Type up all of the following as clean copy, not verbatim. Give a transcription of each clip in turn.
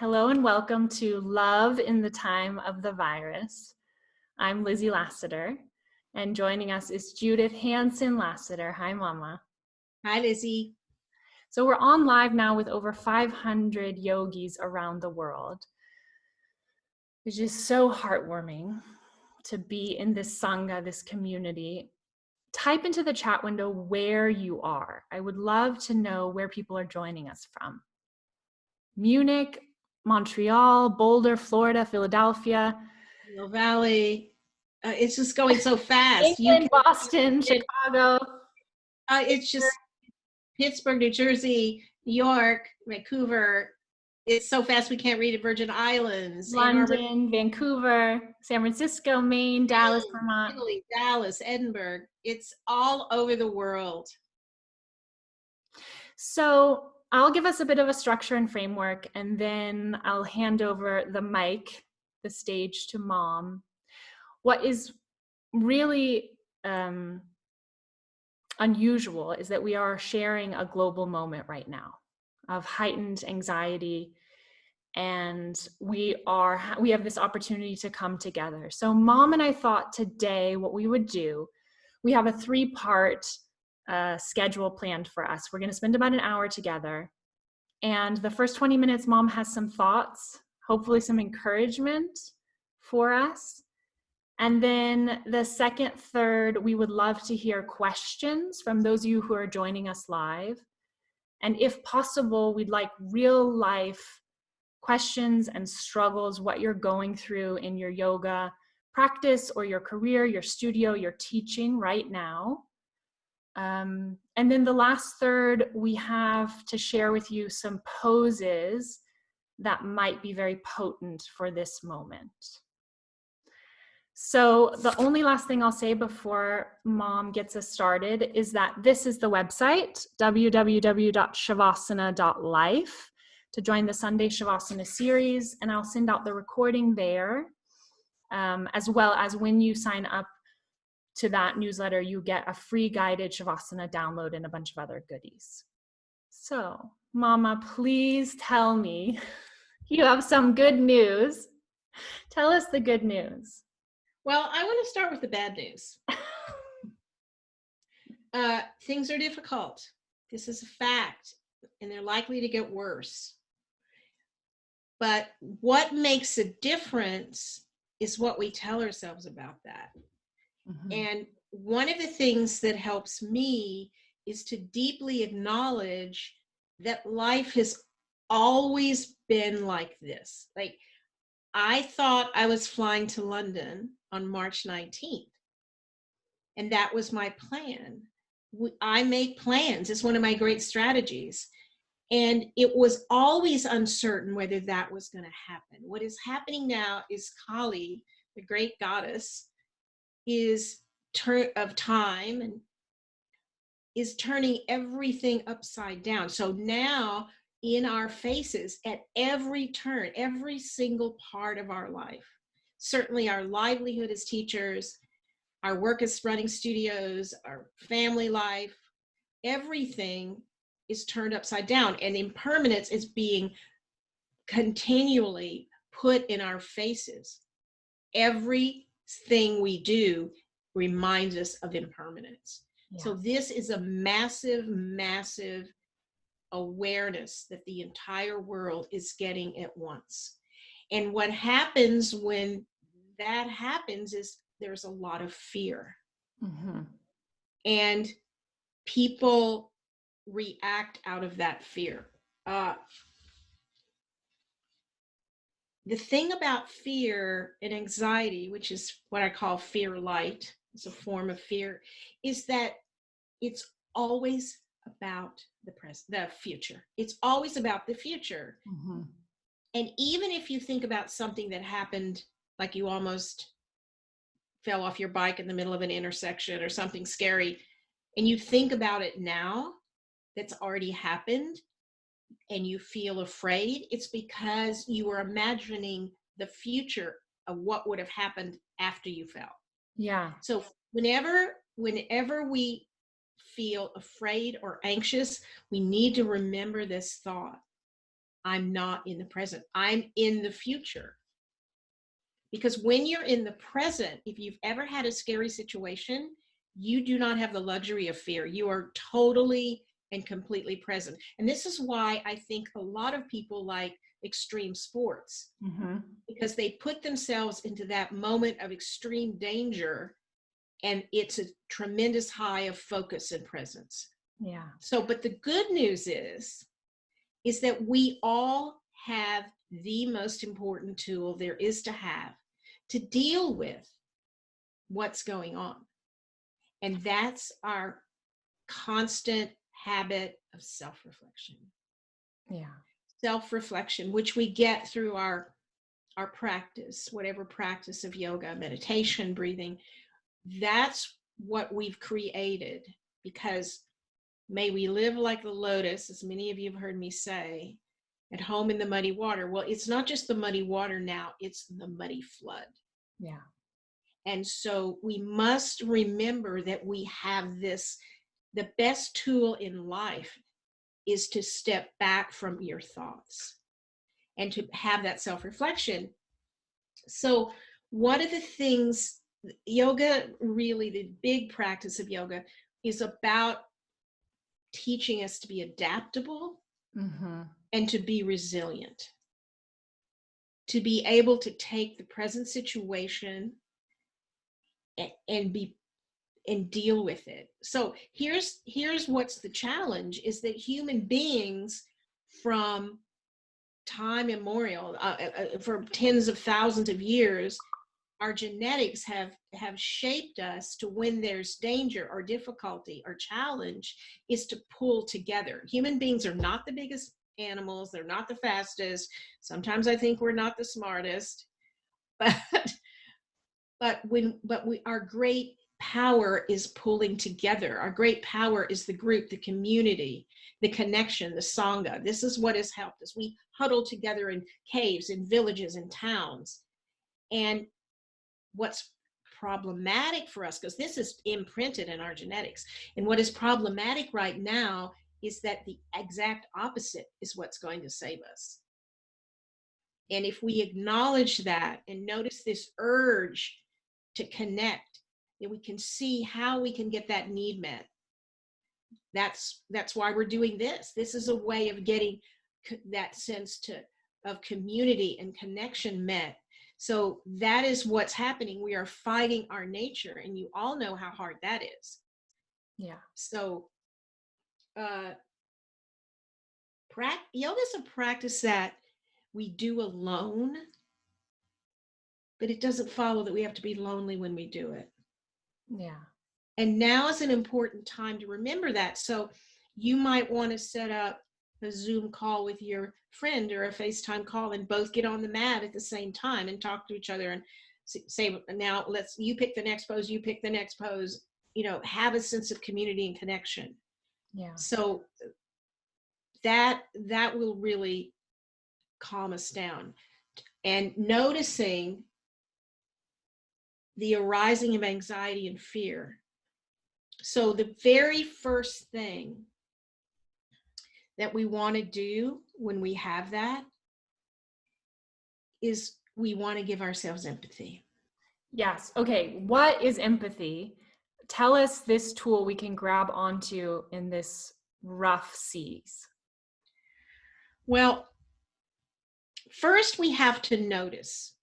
Hello and welcome to Love in the Time of the Virus. I'm Lizzie Lasater, and joining us is Judith Hanson Lasater. Hi, Mama. Hi, Lizzie. So we're on live now with over 500 yogis around the world. It's just so heartwarming to be in this Sangha, this community. Type into the chat window where you are. I would love to know where people are joining us from. Munich, Montreal, Boulder, Florida, Philadelphia, Mill Valley. It's just going so fast. England, Boston, Chicago. It's just Pittsburgh, New Jersey, New York, Vancouver. It's so fast we can't read it. Virgin Islands, London, Vancouver, San Francisco, Maine, Dallas, Vermont. Italy, Dallas, Edinburgh. It's all over the world. So I'll give us a bit of a structure and framework, and then I'll hand over the mic, the stage, to Mom. What is really unusual is that we are sharing a global moment right now of heightened anxiety, and we have this opportunity to come together. So Mom and I thought today what we would do, we have a 3-part schedule planned for us. We're going to spend about an hour together, and the first 20 minutes Mom has some thoughts, hopefully some encouragement for us. And then the second third, we would love to hear questions from those of you who are joining us live. And if possible, we'd like real life questions and struggles, what you're going through in your yoga practice or your career, your studio, your teaching right now. And then the last third, we have to share with you some poses that might be very potent for this moment. So the only last thing I'll say before Mom gets us started is that this is the website, www.shavasana.life, to join the Sunday Shavasana series, and I'll send out the recording there, as well as when you sign up to that newsletter, you get a free guided Shavasana download and a bunch of other goodies. So, Mama, please tell me you have some good news. Tell us the good news. Well, I want to start with the bad news. Things are difficult. This is a fact, and they're likely to get worse. But what makes a difference is what we tell ourselves about that. Mm-hmm. And one of the things that helps me is to deeply acknowledge that life has always been like this. Like, I thought I was flying to London on March 19th, and that was my plan. I make plans. It's one of my great strategies. And it was always uncertain whether that was going to happen. What is happening now is Kali, the great goddess, of time, and is turning everything upside down. So now in our faces at every turn, every single part of our life, certainly our livelihood as teachers, our work as running studios, our family life, everything is turned upside down, and impermanence is being continually put in our faces. Everything we do reminds us of impermanence. Yeah. So this is a massive, massive awareness that the entire world is getting at once. And what happens when that happens is there's a lot of fear. Mm-hmm. And people react out of that fear. The thing about fear and anxiety, which is what I call fear light, it's a form of fear, is that it's always about the future. It's always about the future. Mm-hmm. And even if you think about something that happened, like you almost fell off your bike in the middle of an intersection or something scary, and you think about it now, that's already happened, and you feel afraid, it's because you were imagining the future of what would have happened after you fell. Yeah. So whenever we feel afraid or anxious, we need to remember this thought. I'm not in the present. I'm in the future. Because when you're in the present, if you've ever had a scary situation, you do not have the luxury of fear. You are totally and completely present. And this is why I think a lot of people like extreme sports, because they put themselves into that moment of extreme danger, and it's a tremendous high of focus and presence. Yeah. So, but the good news is that we all have the most important tool there is to have to deal with what's going on. And that's our constant habit of self-reflection. Yeah. Self-reflection, which we get through our practice, whatever practice of yoga, meditation, breathing. That's what we've created, because may we live like the lotus, as many of you have heard me say, at home in the muddy water. Well, it's not just the muddy water now, it's the muddy flood. Yeah. And so we must remember that we have this, the best tool in life is to step back from your thoughts and to have that self-reflection. So one of the things, yoga, really the big practice of yoga is about teaching us to be adaptable and to be resilient, to be able to take the present situation and deal with it. So here's what's the challenge, is that human beings from time immemorial, for tens of thousands of years, our genetics have shaped us to, when there's danger or difficulty or challenge, is to pull together. Human beings are not the biggest animals, they're not the fastest. Sometimes I think we're not the smartest, but our great power is pulling together. Our great power is the group, the community, the connection, the sangha. This is what has helped us. We huddle together in caves, in villages, in towns. And what's problematic for us, because this is imprinted in our genetics, and what is problematic right now is that the exact opposite is what's going to save us. And if we acknowledge that and notice this urge to connect, then we can see how we can get that need met. That's why we're doing this. This is a way of getting that sense of community and connection met. So that is what's happening. We are fighting our nature, and you all know how hard that is. Yeah. So yoga is a practice that we do alone, but it doesn't follow that we have to be lonely when we do it. Yeah. And now is an important time to remember that. So you might want to set up a Zoom call with your friend or a FaceTime call and both get on the mat at the same time and talk to each other and say, now you pick the next pose, you pick the next pose, have a sense of community and connection. Yeah. So that will really calm us down. And noticing the arising of anxiety and fear. So the very first thing that we want to do when we have that is we want to give ourselves empathy. Yes. Okay. What is empathy? Tell us this tool we can grab onto in this rough seas. Well, first we have to notice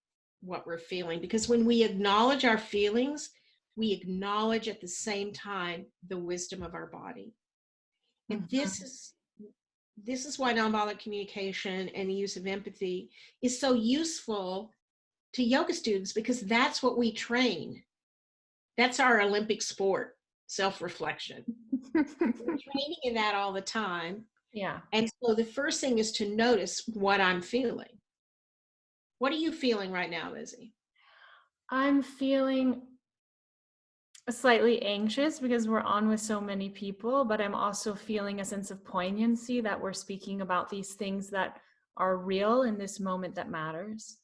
what we're feeling, because when we acknowledge our feelings, we acknowledge at the same time the wisdom of our body. And this is why nonviolent communication and the use of empathy is so useful to yoga students, because that's what we train. That's our Olympic sport, self-reflection. We're training in that all the time. Yeah. And so the first thing is to notice what I'm feeling. What are you feeling right now, Lizzie? I'm feeling slightly anxious because we're on with so many people, but I'm also feeling a sense of poignancy that we're speaking about these things that are real in this moment that matters.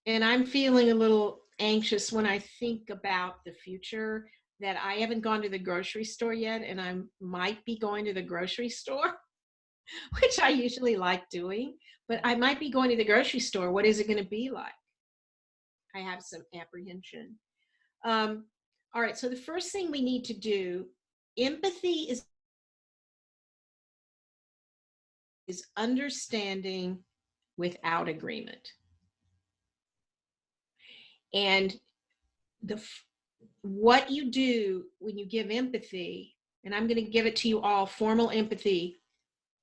And I'm feeling a little anxious when I think about the future, that I haven't gone to the grocery store yet, and I might be going to the grocery store. which I usually like doing, but I might be going to the grocery store. What is it going to be like? I have some apprehension. All right, so the first thing we need to do, empathy is understanding without agreement. And what you do when you give empathy, and I'm going to give it to you all, formal empathy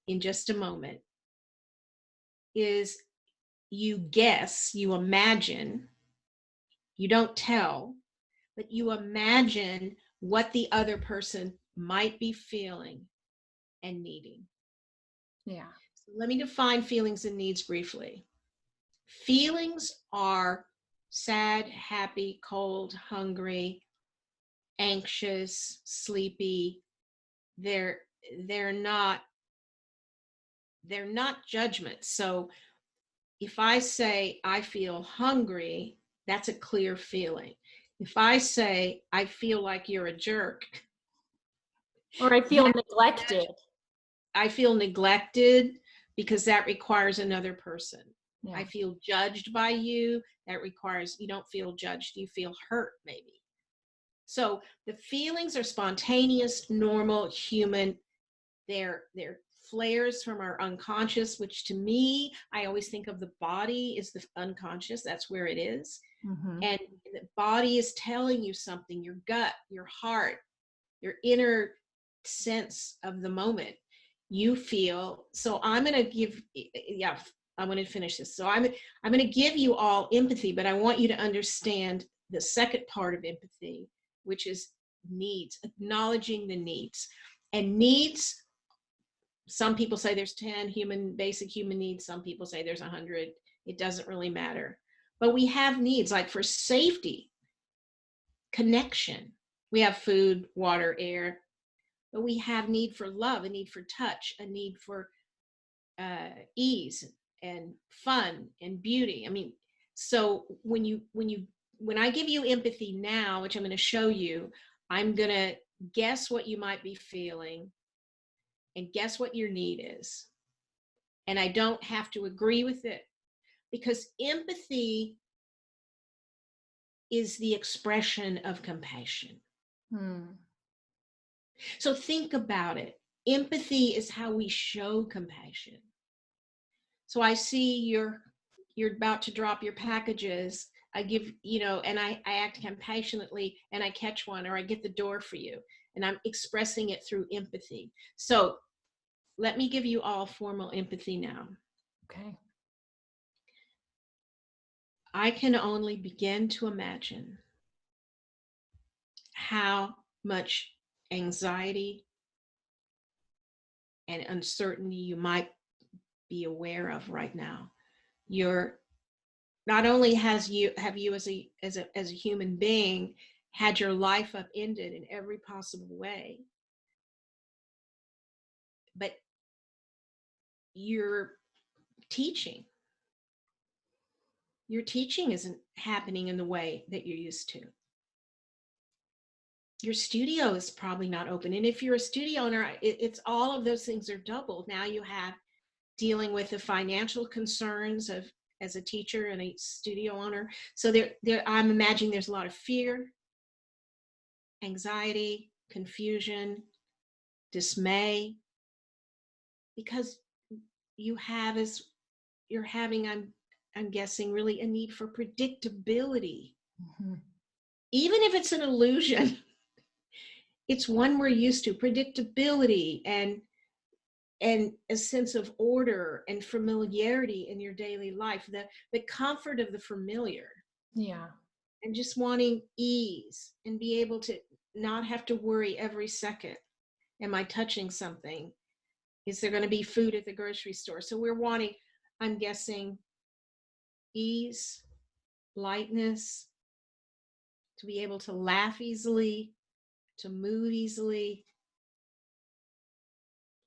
in just a moment, is you guess, you imagine, you don't tell, but you imagine what the other person might be feeling and needing. Yeah. So let me define feelings and needs briefly. Feelings are sad, happy, cold, hungry, anxious, sleepy. They're not judgments. So if I say I feel hungry, that's a clear feeling. If I say I feel like you're a jerk, Or I feel neglected. I feel neglected because that requires another person. Yeah. I feel judged by you. That requires, you don't feel judged. You feel hurt, maybe. So the feelings are spontaneous, normal, human. They're flares from our unconscious, which to me, I always think of the body as the unconscious. That's where it is. Mm-hmm. And the body is telling you something, your gut, your heart, your inner sense of the moment you feel. So I'm going to give, I'm going to finish this. So I'm going to give you all empathy, but I want you to understand the second part of empathy, which is needs, acknowledging the needs. And needs, some people say there's 10 basic human needs. Some people say there's 100. It doesn't really matter. But we have needs, like for safety, connection. We have food, water, air. But we have need for love, a need for touch, a need for ease and fun and beauty. I mean, so when I give you empathy now, which I'm going to show you, I'm going to guess what you might be feeling and guess what your need is. And I don't have to agree with it, because empathy is the expression of compassion. So think about it. Empathy is how we show compassion. So I see you're about to drop your packages. I give, and I act compassionately, and I catch one, or I get the door for you, and I'm expressing it through empathy. So let me give you all formal empathy now. Okay. I can only begin to imagine how much anxiety and uncertainty you might be aware of right now. You're not only have you as a human being had your life upended in every possible way, but your teaching isn't happening in the way that you're used to. Your studio is probably not open. And if you're a studio owner, it's all of those things are doubled. Now you have dealing with the financial concerns of as a teacher and a studio owner. So I'm imagining there's a lot of fear, anxiety, confusion, dismay, because you're having, I'm guessing, really a need for predictability. Mm-hmm. Even if it's an illusion, it's one we're used to, predictability and a sense of order and familiarity in your daily life, the comfort of the familiar. Yeah. And just wanting ease and be able to not have to worry every second. Am I touching something? Is there going to be food at the grocery store? So we're wanting, I'm guessing, ease, lightness, to be able to laugh easily, to move easily.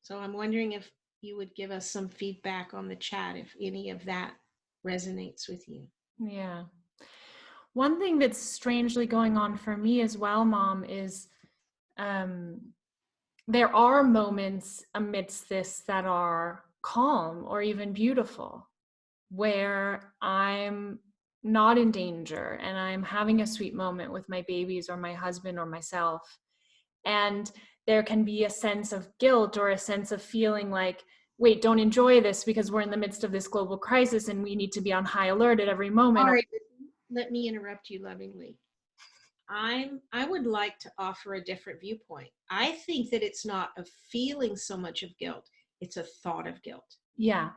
So I'm wondering if you would give us some feedback on the chat if any of that resonates with you. Yeah. One thing that's strangely going on for me as well, Mom, is there are moments amidst this that are calm or even beautiful, where I'm not in danger and I'm having a sweet moment with my babies or my husband or myself. And there can be a sense of guilt or a sense of feeling like, wait, don't enjoy this because we're in the midst of this global crisis and we need to be on high alert at every moment. Sorry, let me interrupt you lovingly. I would like to offer a different viewpoint. I think that it's not a feeling so much of guilt, it's a thought of guilt. Yeah.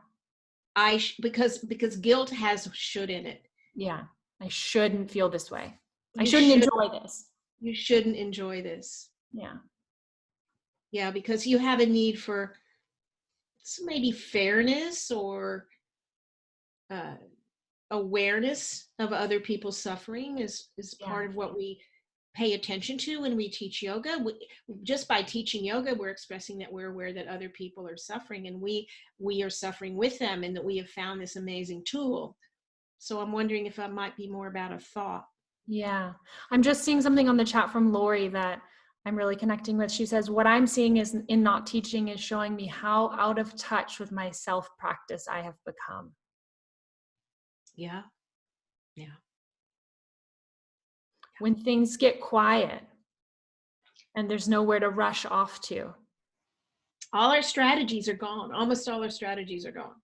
Because guilt has should in it. Yeah. I shouldn't feel this way. I shouldn't enjoy this. You shouldn't enjoy this. Yeah. Yeah, because you have a need for maybe fairness or awareness of other people's suffering is part of what we pay attention to when we teach yoga. Just by teaching yoga, we're expressing that we're aware that other people are suffering, and we are suffering with them, and that we have found this amazing tool. So I'm wondering if it might be more about a thought. Yeah. I'm just seeing something on the chat from Lori that I'm really connecting with. She says, what I'm seeing is in not teaching is showing me how out of touch with my self-practice I have become. Yeah. Yeah. When things get quiet and there's nowhere to rush off to. All our strategies are gone. Almost all our strategies are gone,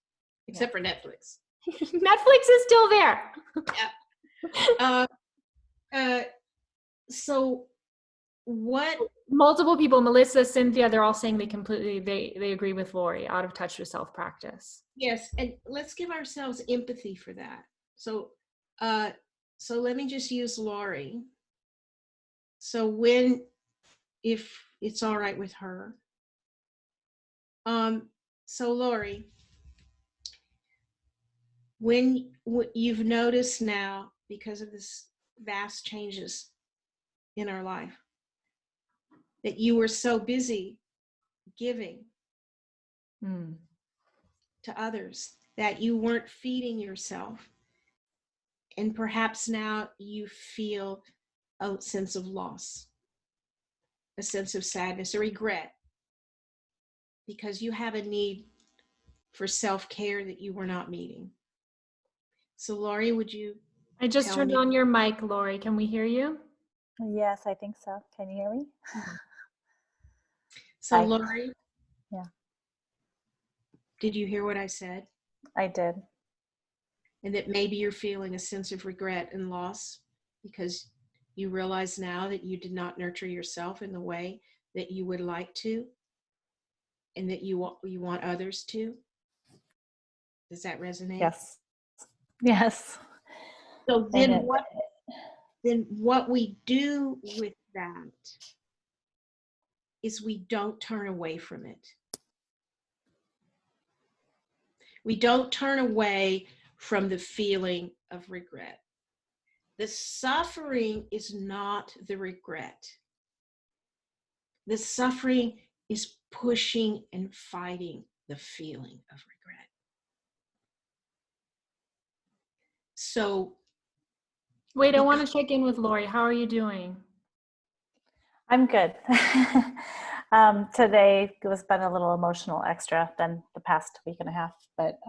except for Netflix. Netflix is still there. Yeah. So what? Multiple people, Melissa, Cynthia, they're all saying they agree with Lori, out of touch with self-practice. Yes, and let's give ourselves empathy for that. So let me just use Lori. So if it's all right with her. So Lori, when you've noticed now, because of this vast changes in our life, that you were so busy giving to others that you weren't feeding yourself. And perhaps now you feel a sense of loss, a sense of sadness or regret, because you have a need for self-care that you were not meeting. So Lori, would you? I just turned on your mic, Lori. Can we hear you? Yes, I think so. Can you hear me? So hi. Lori? Yeah. Did you hear what I said? I did. And that maybe you're feeling a sense of regret and loss because you realize now that you did not nurture yourself in the way that you would like to, and that you want others to. Does that resonate? Yes. Yes. So then what we do with that is we don't turn away from it. We don't turn away from the feeling of regret. The suffering is not the regret. The suffering is pushing and fighting the feeling of regret. So, wait, I want to check in with Lori. How are you doing? I'm good. Today has been a little emotional extra than the past week and a half, but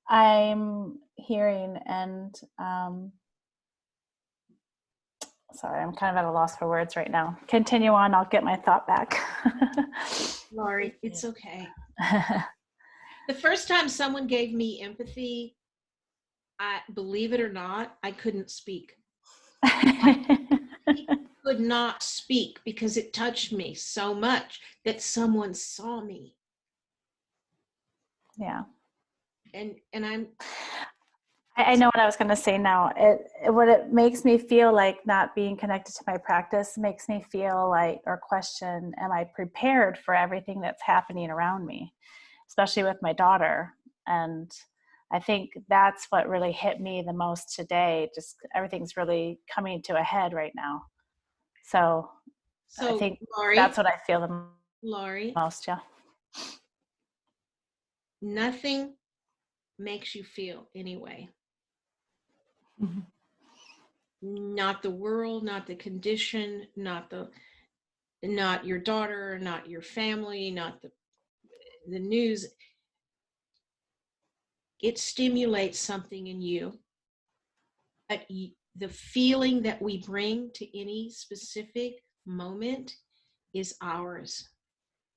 I'm hearing and sorry, I'm kind of at a loss for words right now. Continue on, I'll get my thought back. Lori, it's okay. The first time someone gave me empathy, believe it or not, I couldn't speak. I could not speak because it touched me so much that someone saw me. Yeah. And I know what I was going to say now. What it makes me feel like not being connected to my practice makes me feel like, or question, am I prepared for everything that's happening around me, especially with my daughter? And I think that's what really hit me the most today. Just everything's really coming to a head right now. So I think Lori, that's what I feel the most. Yeah. Nothing makes you feel anyway. Mm-hmm. Not the world, not the condition, not the not your daughter, not your family, not the news. It stimulates something in you. The feeling that we bring to any specific moment is ours.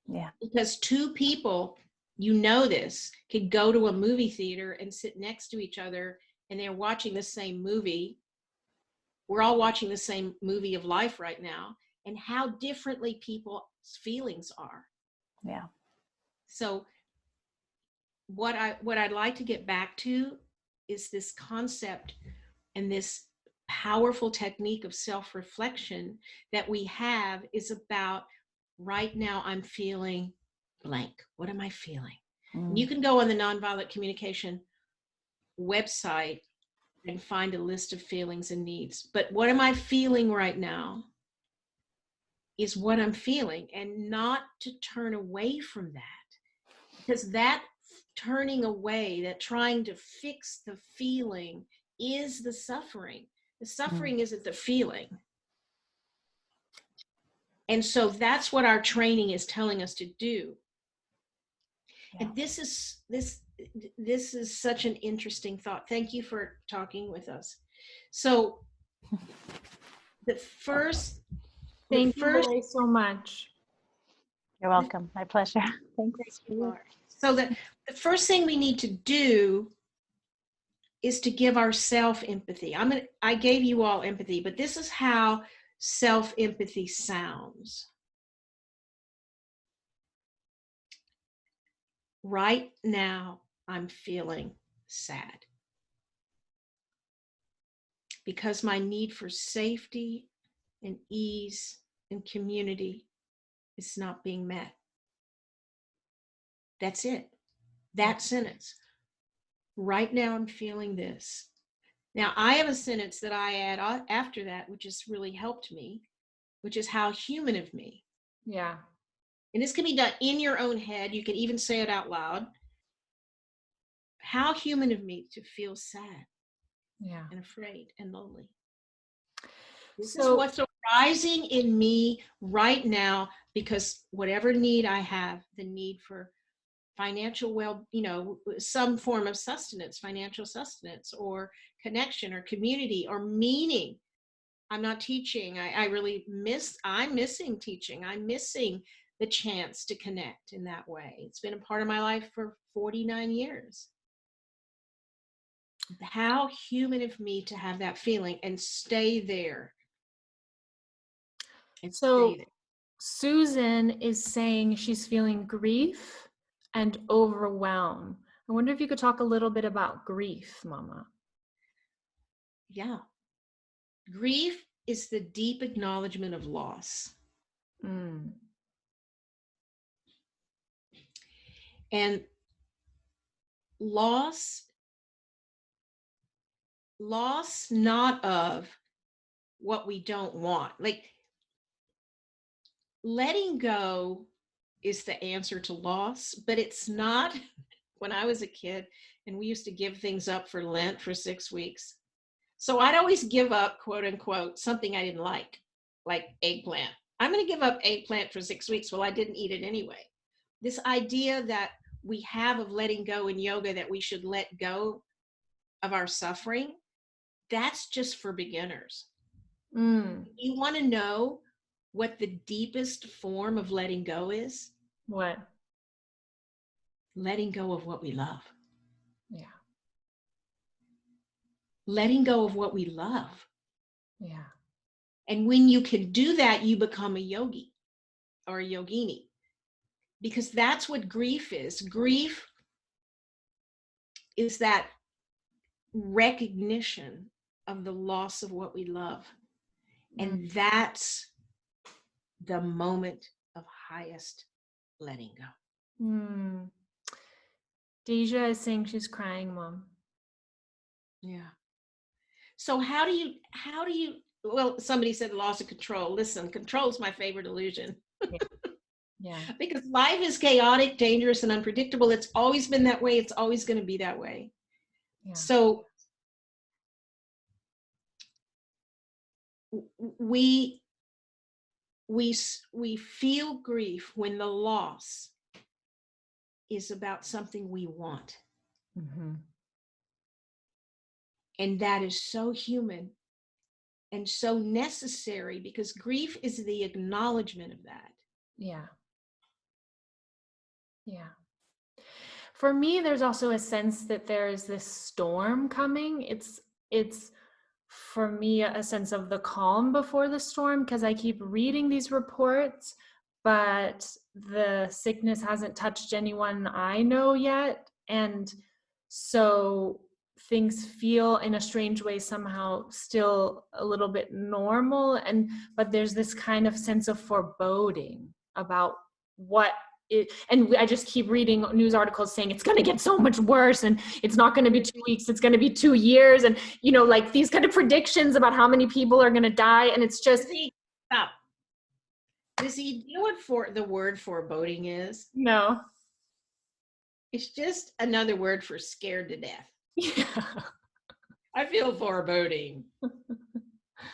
Yeah. Because two people, you know this, could go to a movie theater and sit next to each other and they're watching the same movie. We're all watching the same movie of life right now, and how differently people's feelings are. Yeah. So what I'd like to get back to is this concept and this powerful technique of self-reflection that we have is about, right now I'm feeling blank. What am I feeling? And you can go on the Nonviolent Communication website and find a list of feelings and needs. But what am I feeling right now is what I'm feeling, and not to turn away from that. Because that turning away, that trying to fix the feeling, is the suffering. The suffering isn't the feeling. And so that's what our training is telling us to do. Yeah. And this is such an interesting thought. Thank you for talking with us. So the first Thank you Lori, so much. You're welcome. My pleasure. Thanks. So the first thing we need to do is to give ourselves empathy. I gave you all empathy, but this is how self-empathy sounds. Right now, I'm feeling sad because my need for safety and ease and community is not being met. That's it. That sentence. Right now, I'm feeling this. Now, I have a sentence that I add after that, which has really helped me, which is how human of me. Yeah. And this can be done in your own head. You can even say it out loud. How human of me to feel sad, and afraid and lonely. This is what's arising in me right now, because whatever need I have, the need for financial some form of sustenance, financial sustenance, or connection, or community, or meaning. I'm not teaching. I'm missing teaching. I'm missing the chance to connect in that way. It's been a part of my life for 49 years. How human of me to have that feeling and stay there. So Susan is saying she's feeling grief and overwhelm. I wonder if you could talk a little bit about grief, Mama. Yeah. Grief is the deep acknowledgement of loss. And loss not of what we don't want. Like, letting go is the answer to loss, but it's not. When I was a kid and we used to give things up for Lent for 6 weeks. So I'd always give up, quote unquote, something I didn't like eggplant. I'm going to give up eggplant for 6 weeks. Well, I didn't eat it anyway. This idea that we have of letting go in yoga, that we should let go of our suffering, that's just for beginners. You want to know what the deepest form of letting go is? What? Letting go of what we love. Yeah. Letting go of what we love. Yeah. And when you can do that, you become a yogi or a yogini, because that's what grief is. Grief is that recognition of the loss of what we love. And that's the moment of highest letting go. Deja is saying she's crying, Mom. Yeah. So how do you, well, somebody said loss of control. Listen, control is my favorite illusion. Yeah. Because life is chaotic, dangerous, and unpredictable. It's always been that way. It's always going to be that way. Yeah. So we we feel grief when the loss is about something we want. Mm-hmm. And that is so human and so necessary, because grief is the acknowledgement of that. Yeah. Yeah. For me, there's also a sense that there is this storm coming. It's for me a sense of the calm before the storm, because I keep reading these reports, but the sickness hasn't touched anyone I know yet. And so things feel in a strange way somehow still a little bit normal, but there's this kind of sense of foreboding about what it, and I just keep reading news articles saying it's going to get so much worse, and it's not going to be 2 weeks, it's going to be 2 years, and like these kind of predictions about how many people are going to die, and it's just stop. Lizzie, do you know what the word foreboding is? No. It's just another word for scared to death. Yeah. I feel foreboding.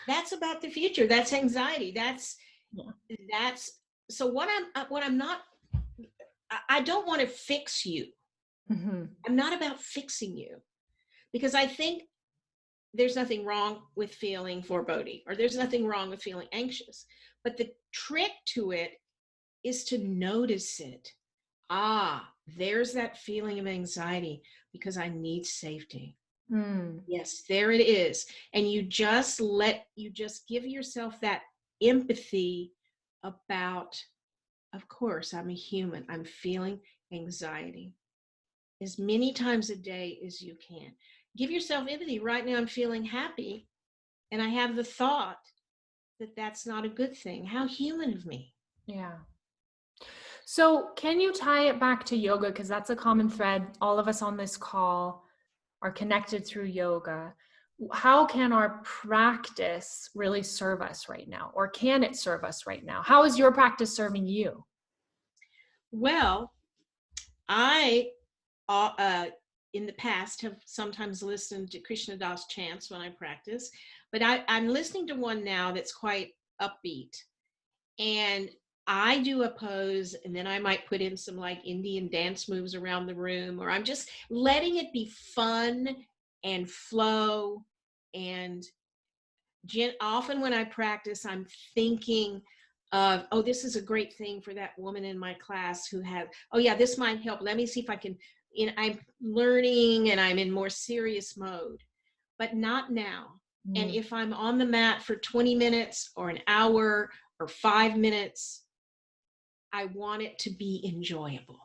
That's about the future. That's anxiety. That's so what I'm not, I don't want to fix you. Mm-hmm. I'm not about fixing you, because I think there's nothing wrong with feeling foreboding, or there's nothing wrong with feeling anxious. But the trick to it is to notice it. There's that feeling of anxiety because I need safety. Yes, there it is. And you just give yourself that empathy about, of course, I'm a human. I'm feeling anxiety as many times a day as you can. Give yourself empathy. Right now I'm feeling happy, and I have the thought that that's not a good thing. How human of me. Yeah. So can you tie it back to yoga? Because that's a common thread. All of us on this call are connected through yoga. How can our practice really serve us right now? Or can it serve us right now? How is your practice serving you? Well, I, in the past, have sometimes listened to Krishna Das chants when I practice, but I'm listening to one now that's quite upbeat. And I do a pose, and then I might put in some like Indian dance moves around the room, or I'm just letting it be fun and flow. And often when I practice, I'm thinking of, this is a great thing for that woman in my class who had, this might help. Let me see if I can, I'm learning and I'm in more serious mode, but not now. And if I'm on the mat for 20 minutes or an hour or 5 minutes, I want it to be enjoyable.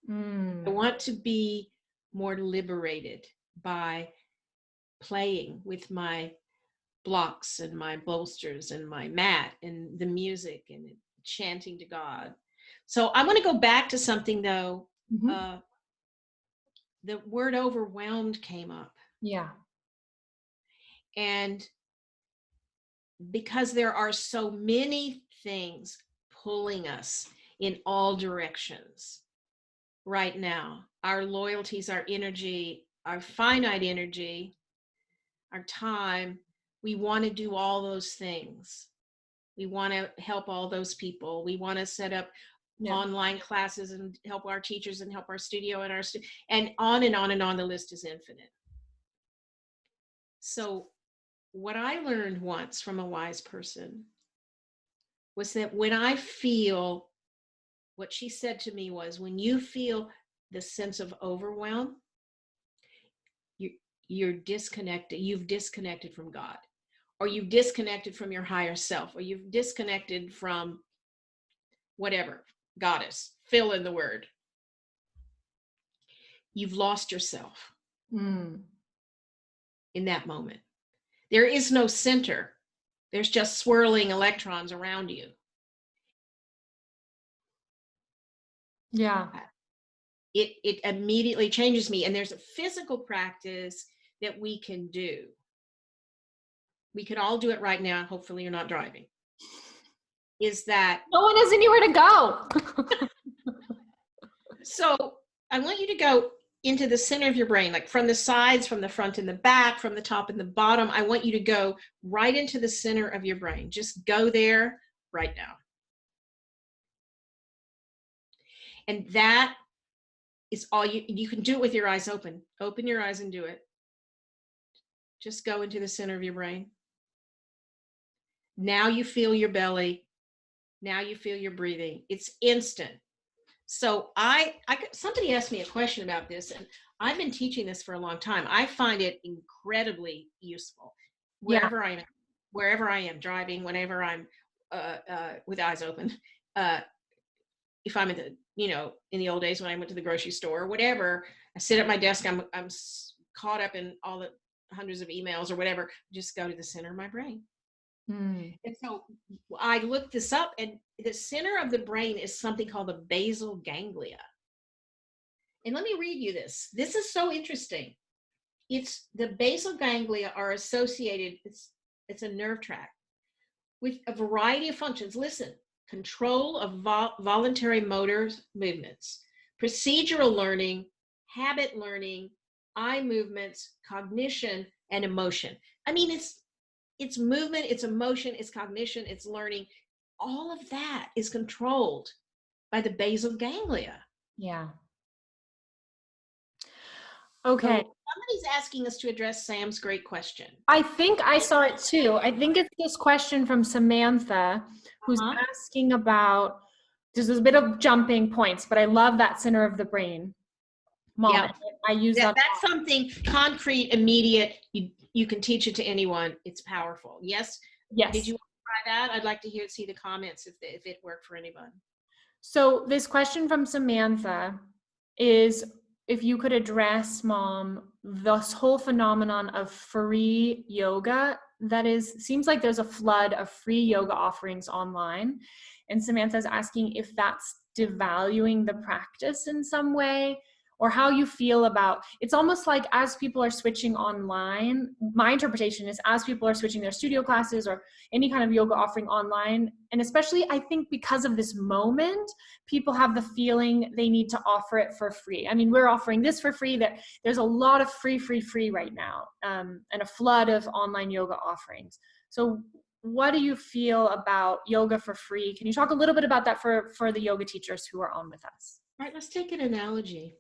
I want to be more liberated by playing with my blocks and my bolsters and my mat and the music and chanting to God. So I want to go back to something though. The word overwhelmed came up. Yeah. And because there are so many things pulling us in all directions right now, our loyalties, our energy, our finite energy, our time, we want to do all those things. We want to help all those people. We want to set up online classes and help our teachers and help our studio and and on and on and on. The list is infinite. So what I learned once from a wise person was that when I feel, what she said to me was, when you feel the sense of overwhelm, you're disconnected. You've disconnected from God, or you've disconnected from your higher self, or you've disconnected from whatever, goddess, fill in the word. You've lost yourself in that moment. There is no center. There's just swirling electrons around you. Yeah. It immediately changes me. And there's a physical practice that we can do. We could all do it right now. Hopefully you're not driving. Is that no one has anywhere to go. So I want you to go into the center of your brain, like from the sides, from the front and the back, from the top and the bottom. I want you to go right into the center of your brain. Just go there right now. And that is all you can do it with your eyes open. Open your eyes and do it. Just go into the center of your brain. Now you feel your belly. Now you feel your breathing. It's instant. So somebody asked me a question about this, and I've been teaching this for a long time. I find it incredibly useful wherever I am driving, whenever I'm with eyes open. If I'm in the old days when I went to the grocery store or whatever, I sit at my desk, I'm caught up in all the hundreds of emails or whatever, just go to the center of my brain. And so I looked this up, and the center of the brain is something called the basal ganglia. And let me read you this. This is so interesting. It's the basal ganglia are associated, it's a nerve tract with a variety of functions. Listen, control of voluntary motor movements, procedural learning, habit learning, eye movements, cognition, and emotion. I mean, it's movement, it's emotion, it's cognition, it's learning. All of that is controlled by the basal ganglia. Yeah. Okay. So somebody's asking us to address Sam's great question. I think I saw it too. I think it's this question from Samantha, who's asking about, there's a bit of jumping points, but I love that center of the brain moment. Yeah. I use that. That's something concrete, immediate. You can teach it to anyone. It's powerful. Yes. Yes. Did you want to try that? I'd like to see the comments if it worked for anyone. So this question from Samantha is, if you could address, Mom, this whole phenomenon of free yoga seems like there's a flood of free yoga offerings online. And Samantha's asking if that's devaluing the practice in some way, or how you feel about, it's almost like as people are switching online, my interpretation is as people are switching their studio classes or any kind of yoga offering online, and especially I think because of this moment, people have the feeling they need to offer it for free. I mean, we're offering this for free, that there's a lot of free right now, and a flood of online yoga offerings. So what do you feel about yoga for free? Can you talk a little bit about that for the yoga teachers who are on with us? All right, let's take an analogy.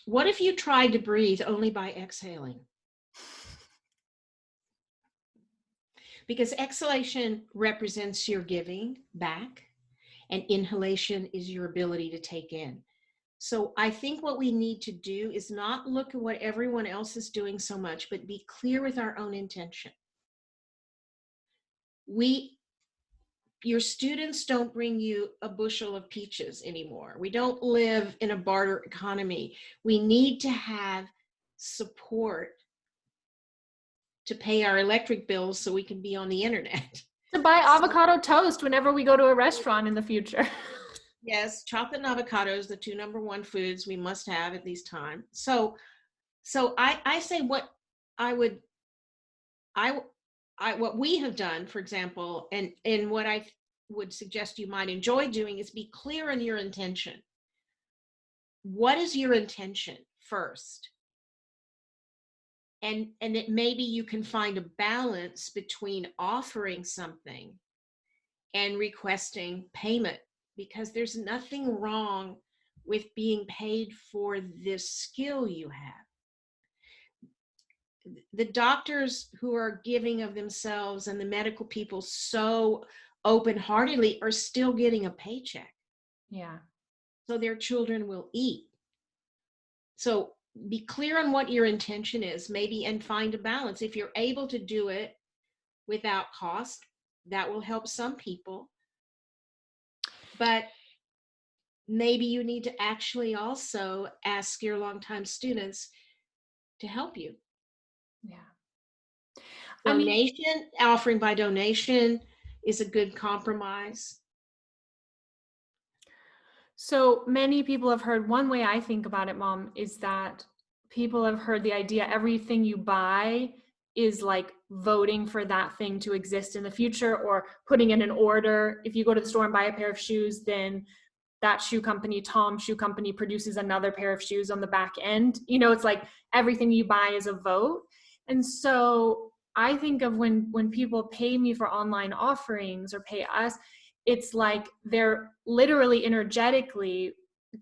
What if you tried to breathe only by exhaling? Because exhalation represents your giving back, and inhalation is your ability to take in. So I think what we need to do is not look at what everyone else is doing so much, but be clear with our own intention. Your students don't bring you a bushel of peaches anymore. We don't live in a barter economy. We need to have support to pay our electric bills so we can be on the internet. To buy avocado toast whenever we go to a restaurant in the future. Yes, chocolate and avocados, the two #1 foods we must have at these times. So I say what what we have done, for example, and what I would suggest you might enjoy doing is be clear on your intention. What is your intention first? And that maybe you can find a balance between offering something and requesting payment, because there's nothing wrong with being paid for this skill you have. The doctors who are giving of themselves and the medical people so open-heartedly are still getting a paycheck. Yeah. So their children will eat. So be clear on what your intention is, maybe, and find a balance. If you're able to do it without cost, that will help some people. But maybe you need to actually also ask your longtime students to help you. Yeah. Donation, offering by donation is a good compromise. So many people have heard, one way I think about it, Mom, is that people have heard the idea everything you buy is like voting for that thing to exist in the future, or putting in an order. If you go to the store and buy a pair of shoes, then that shoe company, Tom Shoe Company, produces another pair of shoes on the back end. It's like everything you buy is a vote. And so I think of when people pay me for online offerings or pay us, it's like they're literally energetically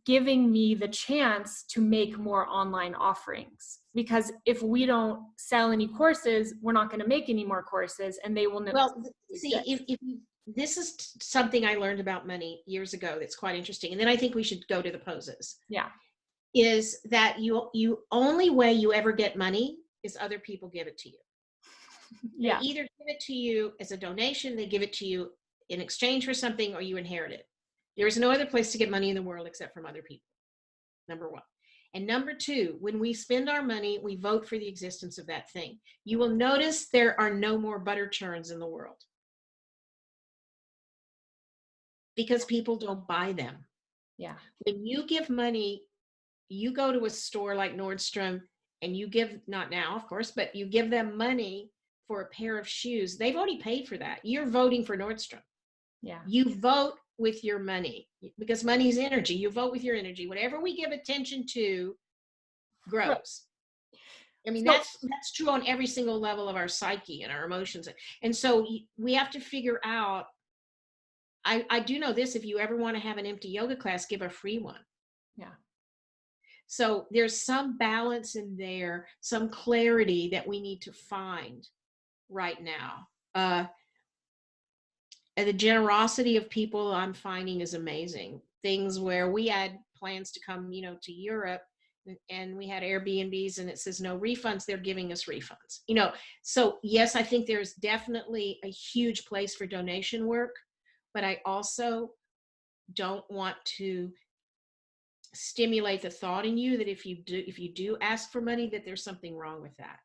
giving me the chance to make more online offerings, because if we don't sell any courses, we're not going to make any more courses, and they will know. Well, see, if this is something I learned about money years ago that's quite interesting, and then I think we should go to the poses. Yeah. Is that you only way you ever get money is other people give it to you. Yeah. They either give it to you as a donation, they give it to you in exchange for something, or you inherit it. There is no other place to get money in the world except from other people, number one. And number two, when we spend our money, we vote for the existence of that thing. You will notice there are no more butter churns in the world because people don't buy them. Yeah. When you give money, you go to a store like Nordstrom and you give, not now, of course, but you give them money for a pair of shoes. They've already paid for that. You're voting for Nordstrom. Yeah. You vote with your money because money is energy. You vote with your energy. Whatever we give attention to grows. I mean, that's true on every single level of our psyche and our emotions. And so we have to figure out, I do know this, if you ever want to have an empty yoga class, give a free one. Yeah. So there's some balance in there, some clarity that we need to find right now. And the generosity of people I'm finding is amazing. Things where we had plans to come, to Europe, and we had Airbnbs and it says no refunds, they're giving us refunds. So yes, I think there's definitely a huge place for donation work, but I also don't want to stimulate the thought in you that if you do ask for money, that there's something wrong with that.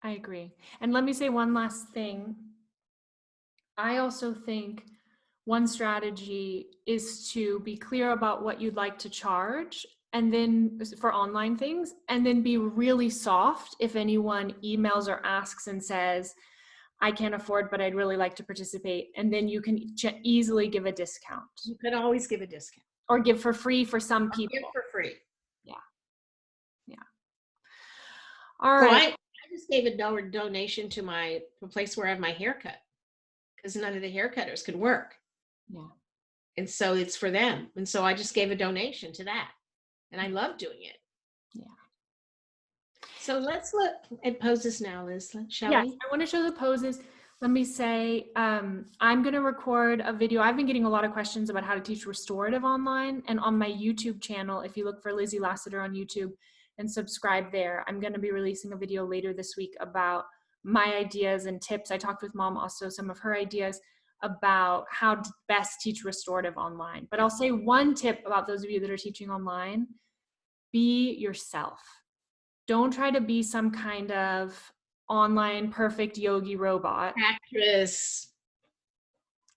I agree. And let me say one last thing. I also think one strategy is to be clear about what you'd like to charge, and then for online things, and then be really soft if anyone emails or asks and says, I can't afford, but I'd really like to participate. And then you can easily give a discount. You can always give a discount. Or give for free for some people. Give for free. Yeah. Yeah. All right. So I just gave a donation to the place where I have my haircut, because none of the haircutters could work. Yeah. And so it's for them. And so I just gave a donation to that. And I love doing it. Yeah. So let's look at poses now, Liz, shall we? Yes, I want to show the poses. Let me say, I'm going to record a video. I've been getting a lot of questions about how to teach restorative online. And on my YouTube channel, if you look for Lizzie Lasater on YouTube and subscribe there, I'm going to be releasing a video later this week about my ideas and tips. I talked with Mom also, some of her ideas about how to best teach restorative online. But I'll say one tip about those of you that are teaching online: be yourself. Don't try to be some kind of online perfect yogi robot. Actress.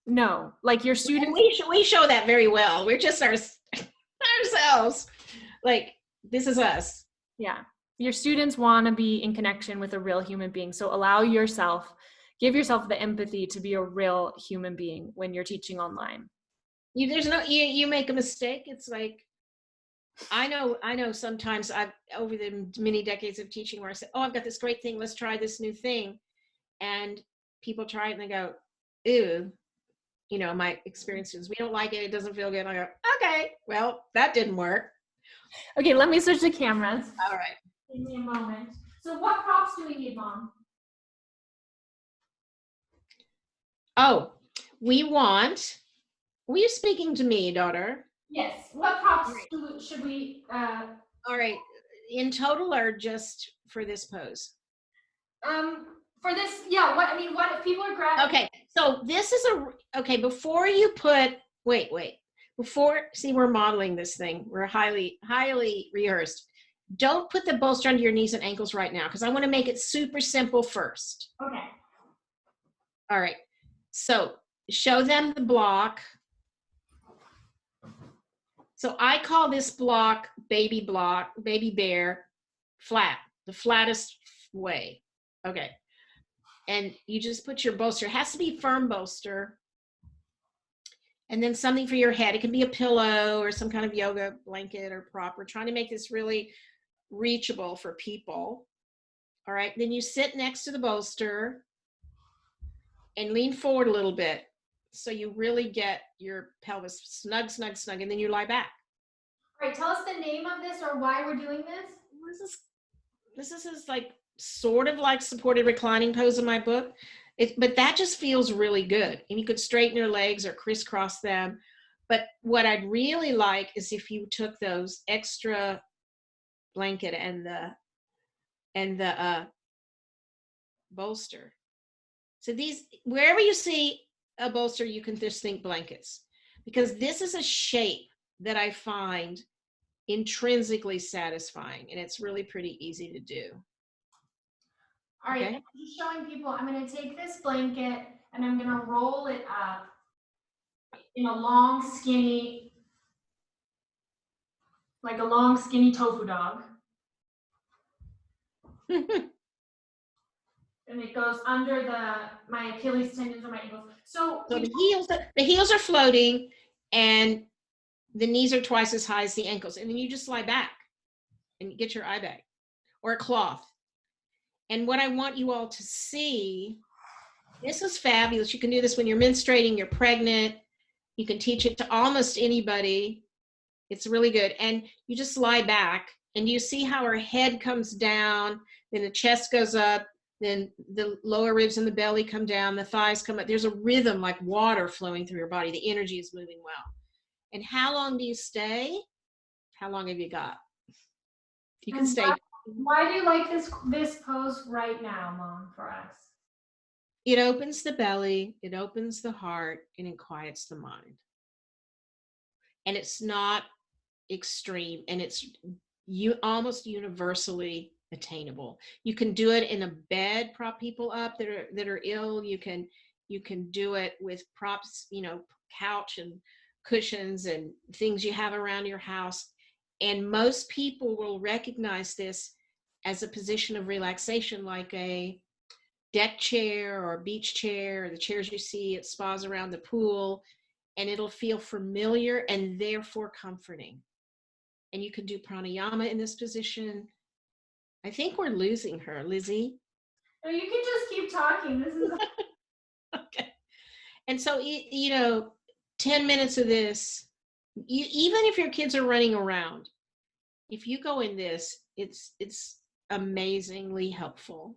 No, like your students. We show that very well. We're just ourselves. Like, this is us. Yeah. Your students want to be in connection with a real human being. So allow yourself, give yourself the empathy to be a real human being when you're teaching online. You make a mistake. It's like, I know sometimes over the many decades of teaching where I say, oh, I've got this great thing, let's try this new thing. And people try it and they go, ew, my experience is, we don't like it, it doesn't feel good. And I go, okay, well, that didn't work. Okay, let me switch the cameras. All right. Give me a moment. So what props do we need, Mom? Oh, were you speaking to me, daughter? Yes. What props should we? All right. In total, or just for this pose? For this, yeah. What if people are grabbing? Okay. So this is before you put, wait. See, we're modeling this thing. We're highly, highly rehearsed. Don't put the bolster under your knees and ankles right now, because I want to make it super simple first. Okay. All right. So show them the block. So I call this block, baby bear, flat, the flattest way. Okay. And you just put your bolster. It has to be firm bolster. And then something for your head. It can be a pillow or some kind of yoga blanket or prop. We're trying to make this really reachable for people. All right. Then you sit next to the bolster. and lean forward a little bit so you really get your pelvis snug, snug, snug, and then you lie back. All right, tell us the name of this or why we're doing this. This is like sort of like supported reclining pose in my book, but that just feels really good. And you could straighten your legs or crisscross them. But what I'd really like is if you took those extra blanket and the bolster. So these, wherever you see a bolster, you can just think blankets, because this is a shape that I find intrinsically satisfying, and it's really pretty easy to do. All right, Okay. I'm just showing people, I'm going to take this blanket and I'm going to roll it up in a long, skinny, like a long, skinny tofu dog. And it goes under my Achilles tendons or my ankles. So the heels are floating and the knees are twice as high as the ankles. And then you just lie back and you get your eye bag or a cloth. And what I want you all to see, this is fabulous. You can do this when you're menstruating, you're pregnant. You can teach it to almost anybody. It's really good. And you just lie back and you see how her head comes down, then the chest goes up, then the lower ribs and the belly come down, the thighs come up. There's a rhythm like water flowing through your body. The energy is moving well. And how long do you stay? How long have you got? You can stay. Why do you like this pose right now, Mom, for us? It opens the belly, it opens the heart, and it quiets the mind. And it's not extreme, and it's almost universally attainable. You can do it in a bed, prop people up that are ill. You can do it with props, couch and cushions and things you have around your house. And most people will recognize this as a position of relaxation, like a deck chair or a beach chair, or the chairs you see at spas around the pool, and it'll feel familiar and therefore comforting. And you can do pranayama in this position. I think we're losing her, Lizzie. No, you can just keep talking. This is okay. And so, 10 minutes of this, even if your kids are running around, if you go in this, it's amazingly helpful.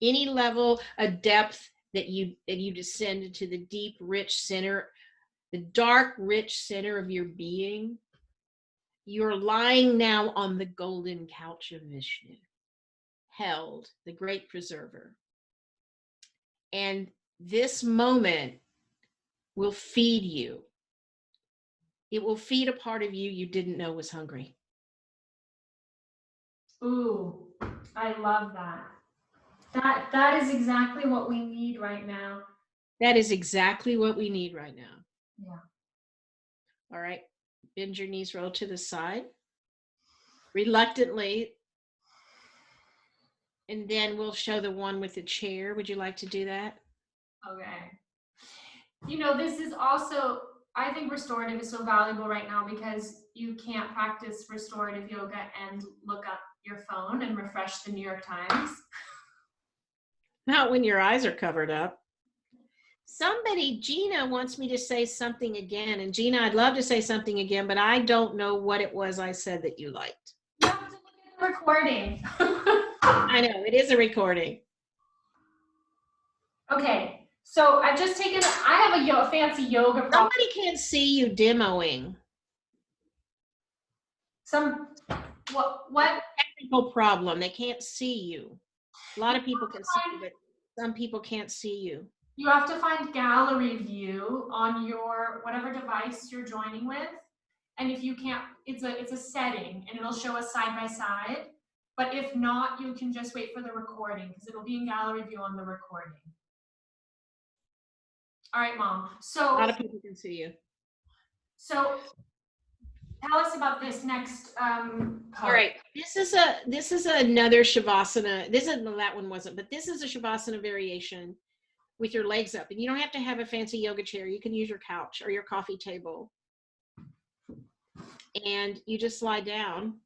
Any level, a depth that you descend into the deep, rich center, the dark, rich center of your being. You're lying now on the golden couch of Vishnu, held, the great preserver. And this moment will feed you. It will feed a part of you didn't know was hungry. Ooh, I love that. That is exactly what we need right now. That is exactly what we need right now. Yeah. All right. Bend your knees, roll to the side. Reluctantly. And then we'll show the one with the chair. Would you like to do that? Okay. This is also, I think restorative is so valuable right now because you can't practice restorative yoga and look up your phone and refresh the New York Times. Not when your eyes are covered up. Gina wants me to say something again. And Gina, I'd love to say something again, but I don't know what it was I said that you liked. You have to look at the recording. I know, it is a recording. Okay, so I've just taken, I have a fancy yoga prop. Somebody can't see you demoing. What? Technical problem. They can't see you. A lot of people can see you, but some people can't see you. You have to find gallery view on your whatever device you're joining with. And if you can't, it's a setting and it'll show us side by side. But if not, you can just wait for the recording because it'll be in gallery view on the recording. All right, Mom. So a lot of people can see you. So tell us about this next All right. This is another Savasana. That one wasn't, but this is a Savasana variation with your legs up. And you don't have to have a fancy yoga chair. You can use your couch or your coffee table. And you just lie down.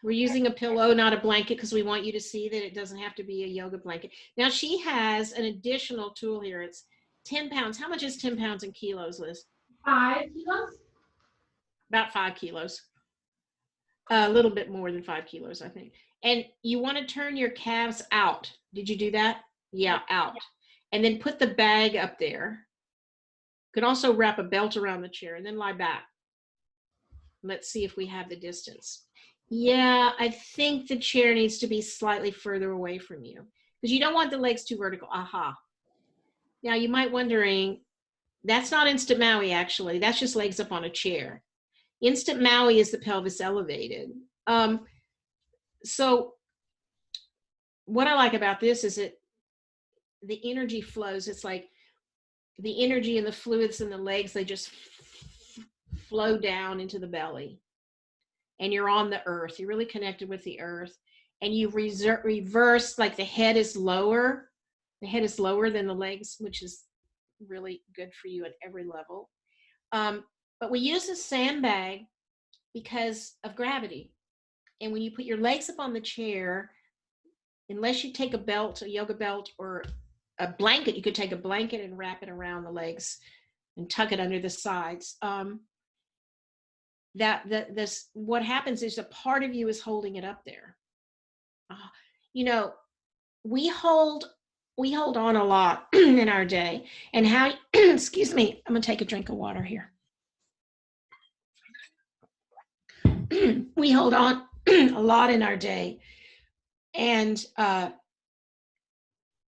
We're using a pillow, not a blanket, because we want you to see that it doesn't have to be a yoga blanket. Now she has an additional tool here. It's 10 pounds. How much is 10 pounds in kilos, Liz? 5 kilos? About 5 kilos. A little bit more than 5 kilos, I think. And you want to turn your calves out. Did you do that? Yeah, out. And then put the bag up there. You can also wrap a belt around the chair and then lie back. Let's see if we have the distance. Yeah, I think the chair needs to be slightly further away from you because you don't want the legs too vertical. Aha. Now you might wondering, that's not instant Maui actually. That's just legs up on a chair. Instant Maui is the pelvis elevated. So what I like about this is that the energy flows. It's like the energy and the fluids in the legs, they just flow down into the belly. And you're on the earth. You're really connected with the earth. And you reverse, like the head is lower. The head is lower than the legs, which is really good for you at every level. But we use a sandbag because of gravity. And when you put your legs up on the chair, unless you take a belt, a yoga belt, or a blanket, you could take a blanket and wrap it around the legs and tuck it under the sides. What happens is a part of you is holding it up there. You know, we hold on a lot in our day. And how, excuse me, I'm gonna take a drink of water here. We hold on a lot in our day. And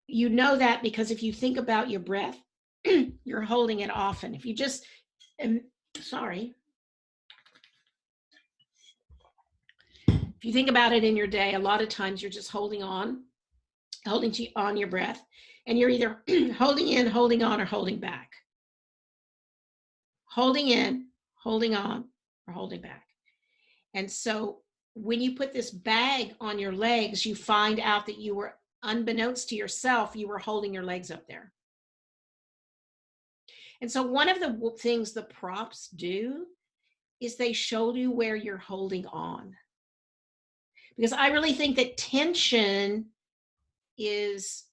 you know that because if you think about your breath, you're holding it often. If you just, if you think about it in your day, a lot of times you're just holding on your breath, and you're either holding in, holding on, or holding back. Holding in, holding on, or holding back. And so when you put this bag on your legs, you find out that you were, unbeknownst to yourself, you were holding your legs up there. And so one of the things the props do is they show you where you're holding on. Because I really think that tension is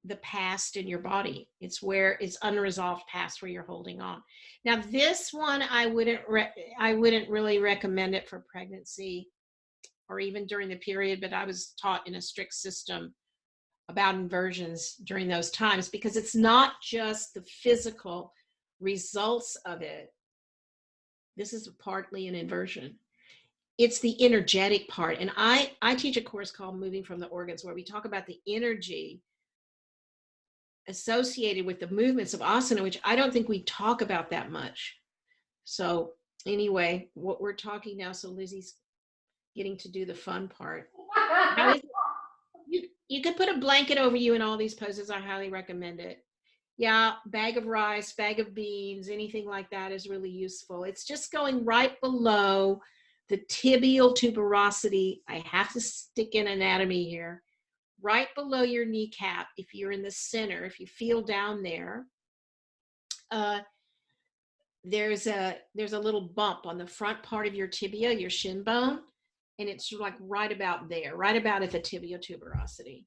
the past in your body. It's where it's unresolved past where you're holding on. Now this one, I wouldn't really recommend it for pregnancy or even during the period, but I was taught in a strict system about inversions during those times, because it's not just the physical results of it. This is partly an inversion. It's the energetic part. And I teach a course called Moving from the Organs, where we talk about the energy associated with the movements of asana, which I don't think we talk about that much. So anyway, what we're talking now, so Lizzie's getting to do the fun part. You could put a blanket over you in all these poses. I highly recommend it. Yeah, bag of rice, bag of beans, anything like that is really useful. It's just going right below the tibial tuberosity. I have to stick in anatomy here. Right below your kneecap, if you're in the center, if you feel down there, there's a little bump on the front part of your tibia, your shin bone, and it's like right about there, right about at the tibial tuberosity.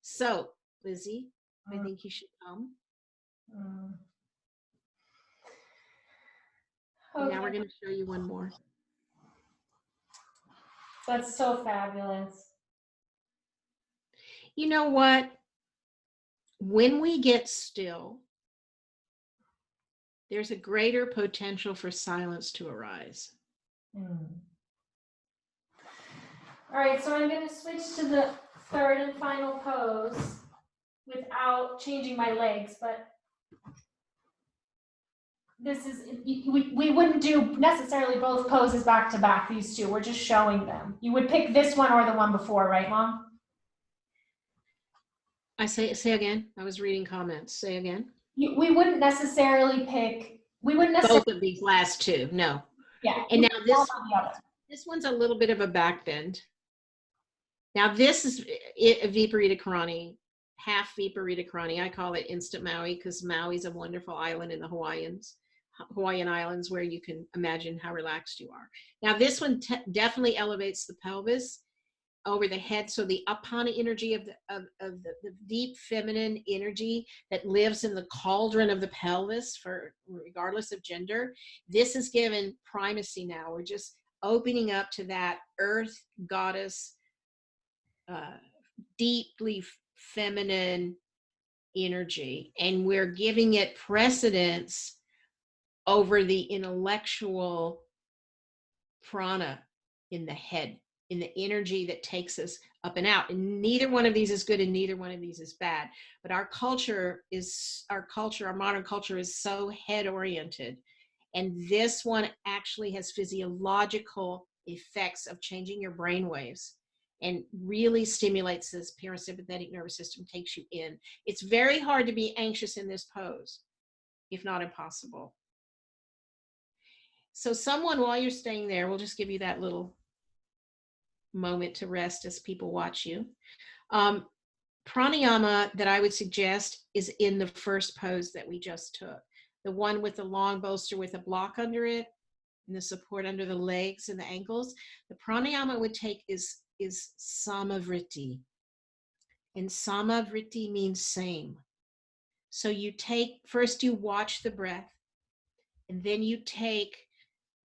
So, Lizzie, I think you should come. And now we're going to show you one more. That's so fabulous. You know what? When we get still, there's a greater potential for silence to arise. All right, so I'm going to switch to the third and final pose without changing my legs, but this is, we wouldn't do necessarily both poses back to back, these two. We're just showing them. You would pick this one or the one before, right, Mom? I say again. I was reading comments. Say again. We wouldn't necessarily pick, both of these last two, no. Yeah. And now this one's a little bit of a back bend. Now this is Viparita Karani, half Viparita Karani. I call it instant Maui because Maui's a wonderful island in the Hawaiian Islands where you can imagine how relaxed you are. Now this one definitely elevates the pelvis over the head. So the apana energy of the deep feminine energy that lives in the cauldron of the pelvis, for regardless of gender, this is given primacy now. We're just opening up to that earth goddess, deeply feminine energy, and we're giving it precedence over the intellectual prana in the head, in the energy that takes us up and out. And neither one of these is good and neither one of these is bad. But our modern culture is so head oriented. And this one actually has physiological effects of changing your brain waves and really stimulates this parasympathetic nervous system, takes you in. It's very hard to be anxious in this pose, if not impossible. So someone, while you're staying there, we'll just give you that little moment to rest as people watch you. Pranayama that I would suggest is in the first pose that we just took. The one with the long bolster with a block under it and the support under the legs and the ankles. The pranayama would take is samavriti. And samavriti means same. So you take, first you watch the breath, and then you take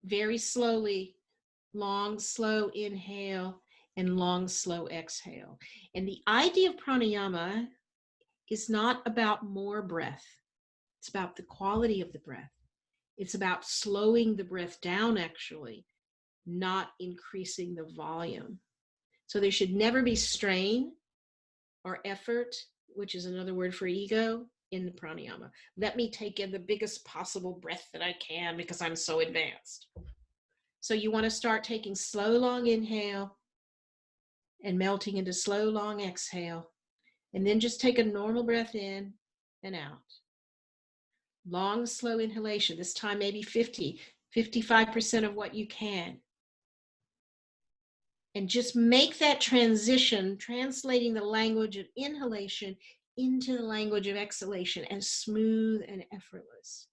very slowly, long, slow inhale and long, slow exhale. And the idea of pranayama is not about more breath. It's about the quality of the breath. It's about slowing the breath down, actually, not increasing the volume. So there should never be strain or effort, which is another word for ego, in the pranayama. Let me take in the biggest possible breath that I can because I'm so advanced. So you want to start taking slow, long inhale and melting into slow, long exhale. And then just take a normal breath in and out. Long, slow inhalation. This time maybe 55% of what you can. And just make that transition, translating the language of inhalation into the language of exhalation as smooth and effortless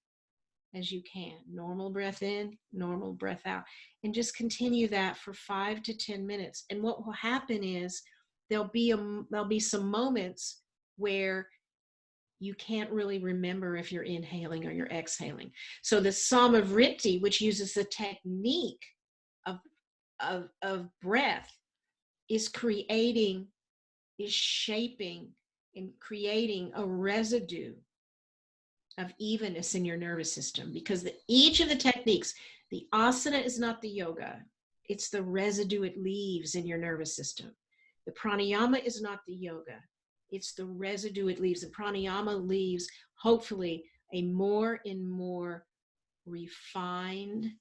as you can. Normal breath in, normal breath out. And just continue that for 5 to 10 minutes. And what will happen is there'll be some moments where you can't really remember if you're inhaling or you're exhaling. So the samavriti, which uses the technique of breath, is shaping and creating a residue of evenness in your nervous system, because each of the techniques, the asana is not the yoga, it's the residue it leaves in your nervous system. The pranayama is not the yoga, it's the residue it leaves. The pranayama leaves, hopefully, a more and more refined,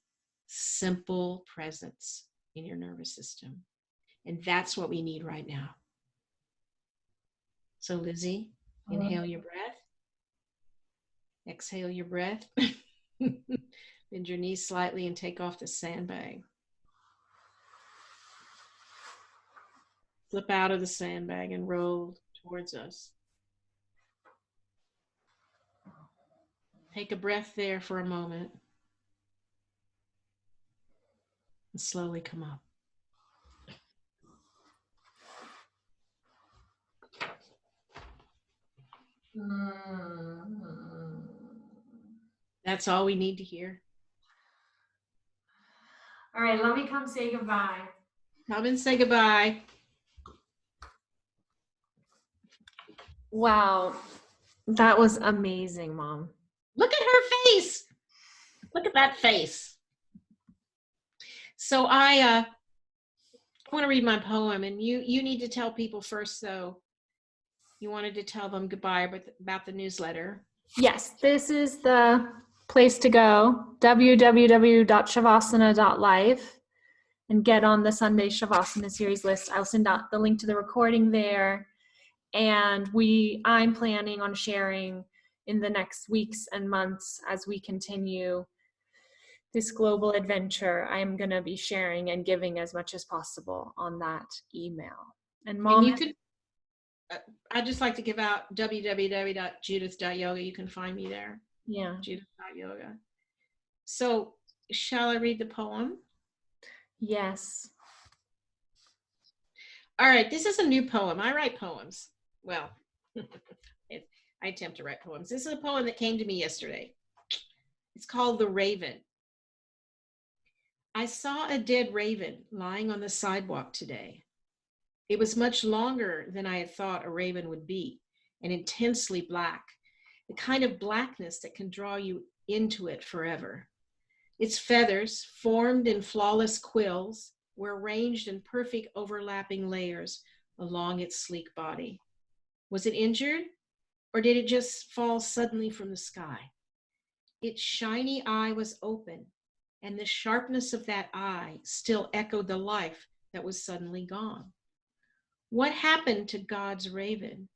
simple presence in your nervous system. And that's what we need right now. So Lizzie, inhale your breath. Exhale your breath. Bend your knees slightly and take off the sandbag. Flip out of the sandbag and roll towards us. Take a breath there for a moment. And slowly come up. That's all we need to hear. All right, let me come say goodbye. Come and say goodbye. Wow, that was amazing, Mom. Look at her face. Look at that face. So I want to read my poem, and you need to tell people first, though. You wanted to tell them goodbye about the newsletter. Yes, this is the place to go, www.shavasana.life, and get on the Sunday Shavasana series list. I'll send out the link to the recording there. And I'm planning on sharing in the next weeks and months as we continue this global adventure. I'm going to be sharing and giving as much as possible on that email. And Mom, and you could, I'd just like to give out www.judith.yoga. You can find me there. Yeah. Judith.yoga. So, shall I read the poem? Yes. All right, this is a new poem. I write poems. Well, I attempt to write poems. This is a poem that came to me yesterday. It's called The Raven. I saw a dead raven lying on the sidewalk today. It was much longer than I had thought a raven would be, and intensely black, the kind of blackness that can draw you into it forever. Its feathers, formed in flawless quills, were arranged in perfect overlapping layers along its sleek body. Was it injured, or did it just fall suddenly from the sky? Its shiny eye was open, and the sharpness of that eye still echoed the life that was suddenly gone. What happened to God's raven?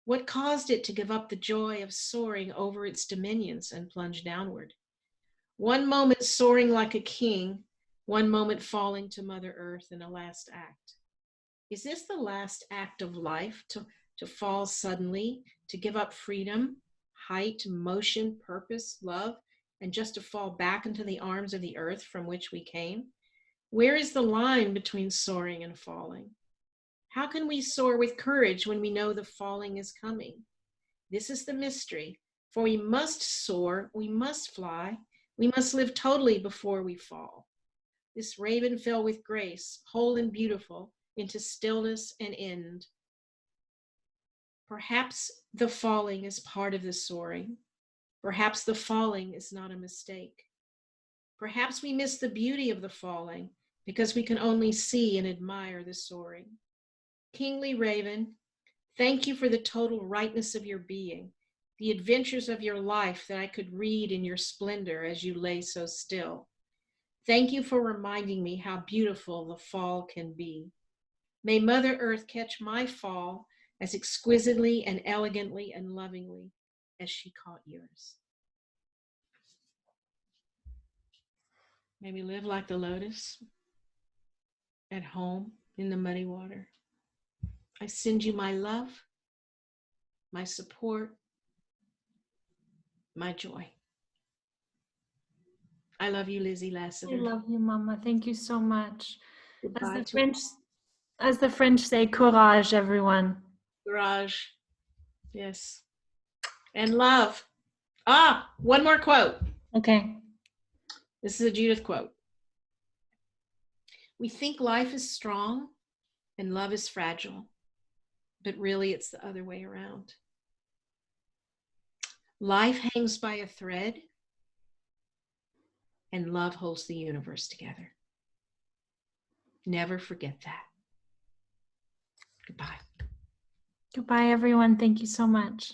What caused it to give up the joy of soaring over its dominions and plunge downward? One moment soaring like a king, one moment falling to Mother Earth in a last act. Is this the last act of life, to fall suddenly, to give up freedom, height, motion, purpose, love, and just to fall back into the arms of the earth from which we came? Where is the line between soaring and falling? How can we soar with courage when we know the falling is coming? This is the mystery, for we must soar, we must fly, we must live totally before we fall. This raven fell with grace, whole and beautiful, into stillness and end. Perhaps the falling is part of the soaring. Perhaps the falling is not a mistake. Perhaps we miss the beauty of the falling because we can only see and admire the soaring. Kingly raven, thank you for the total rightness of your being, the adventures of your life that I could read in your splendor as you lay so still. Thank you for reminding me how beautiful the fall can be. May Mother Earth catch my fall as exquisitely and elegantly and lovingly as she caught yours. May we live like the lotus, at home in the muddy water. I send you my love, my support, my joy. I love you, Lizzie Lasater. I love you, Mama. Thank you so much. Goodbye As the French say, courage, everyone. Courage. Yes. And love. One more quote. Okay. This is a Judith quote. We think life is strong and love is fragile, but really it's the other way around. Life hangs by a thread, and love holds the universe together. Never forget that. Goodbye. Goodbye, everyone. Thank you so much.